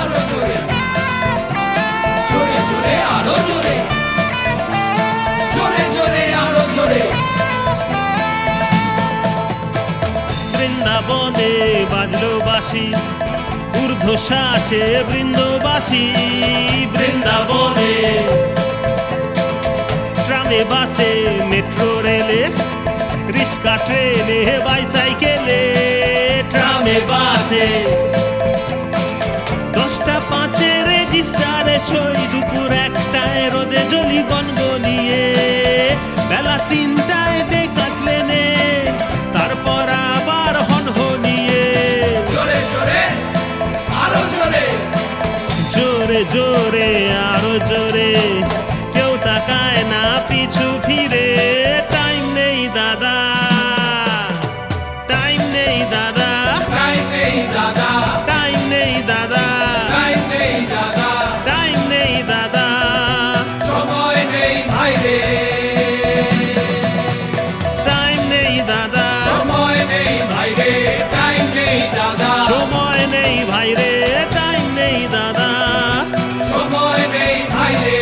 আরো জোরে, জোরে জোরে আরো জোরে, জোরে জোরে আরো জোরে। বৃন্দাবনে বাজলো বাঁশি, ঊর্ধ্বশ্বাসে বৃন্দবাসী। বৃন্দাবনে ট্রামে বাসে মেট্রো রেলে, রিস্কা ট্রেনে বাইসাইকেলে, ট্রামে বাসে 10টা 5 রেজিস্টারে সই, দুপুর 1টায় রোদে জলি গনগনিয়ে, বেলা 3টায় ডেকাস লেনে, তারপর আবার হনহনিয়ে। জোরে জোরে আরো জোরে, জোরে জোরে আরো জোরে, কেউ তাকায় না পিছু ফিরে। টাইম নেই দাদা, টাইম নেই দাদা, টাইম নেই দাদা, টাইম নেই দাদা, টাইম নেই দাদা, টাইম নেই দাদা, সময় নেই ভাই রে, টাইম নেই দাদা, সময় নেই ভাই রে, টাইম নেই দাদা, সময় নেই ভাই রে, টাইম নেই দাদা। সময় নেই ভাই রে।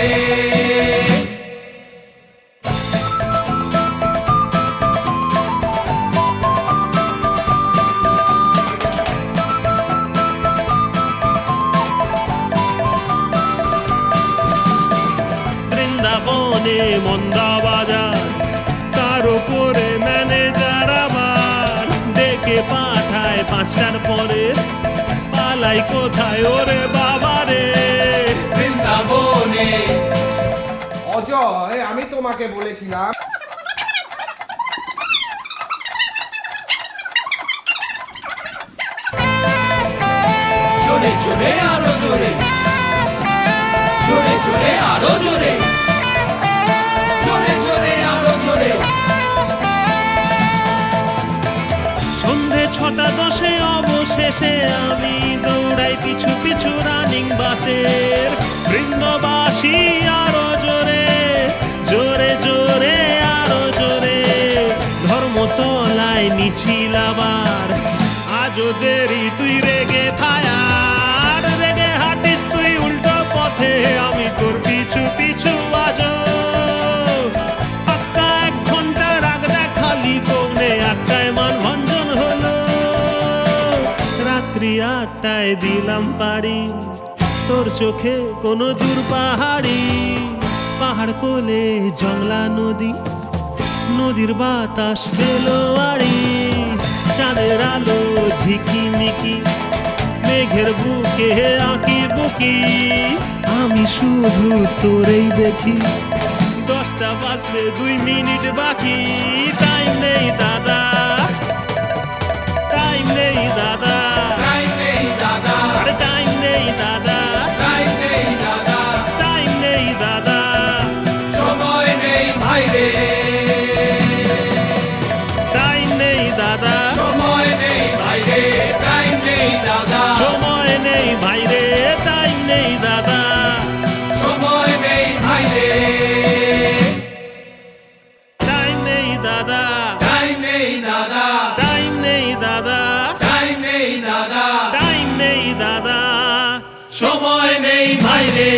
বৃন্দাবনে মন্দা বাজার, তার উপরে ম্যানেজার আবার ডেকে পাঠায় 5টার পরে, পালাই কোথায় ওরে বাবারে। বৃন্দাবনে অজয়, আমি তোমাকে বলেছিলাম জোরে জোরে আরো জোরে, জোরে জোরে আরো জোরে, জোরে জোরে আরো জোরে। সন্ধে 6টা 10 অবশেষে আমি দৌড়াই পিছু পিছু রানিং বাসের। বৃন্দবাসী আরো জোরে, জোরে জোরে আরো জোরে, ধর্মতলায় মিছিল আবার, আজও দেরি তুই রেগে ফায়ার, রেগে হাঁটিস তুই উল্টো পথে, আমি তোর পিছু পিছু আজও। পাক্কা 1 ঘন্টা রাগ দেখালি, পৌনে 8টায় মানভঞ্জন হলো, রাত্রি 8টায় দিলাম পাড়ি, তোর চোখে কোনো দূর পাহাড়ি, পাহাড় কোলে জংলা নদী, নদীর বাতাস বেলোয়ারি, চাঁদের আলো ঝিকিমিকি, মেঘের বুকে আঁকি বুকি, আমি শুধু তোরেই দেখি। 10টা বাজতে 2 মিনিট বাকি, টাইম নেই দাদা, টাইম নেই দাদা, টাইম নেই দাদা, আরে টাইম নেই দাদা, টাইম নেই দাদা, টাইম নেই দাদা, সময় নেই ভাই রে, টাইম নেই দাদা, সময় নেই ভাই রে, টাইম নেই দাদা, সময় নেই ভাই রে, টাইম নেই দাদা, সময় নেই ভাই রে, টাইম নেই দাদা, টাইম নেই দাদা, টাইম নেই দাদা, টাইম নেই দাদা, টাইম নেই দাদা, সময় নেই ভাই রে।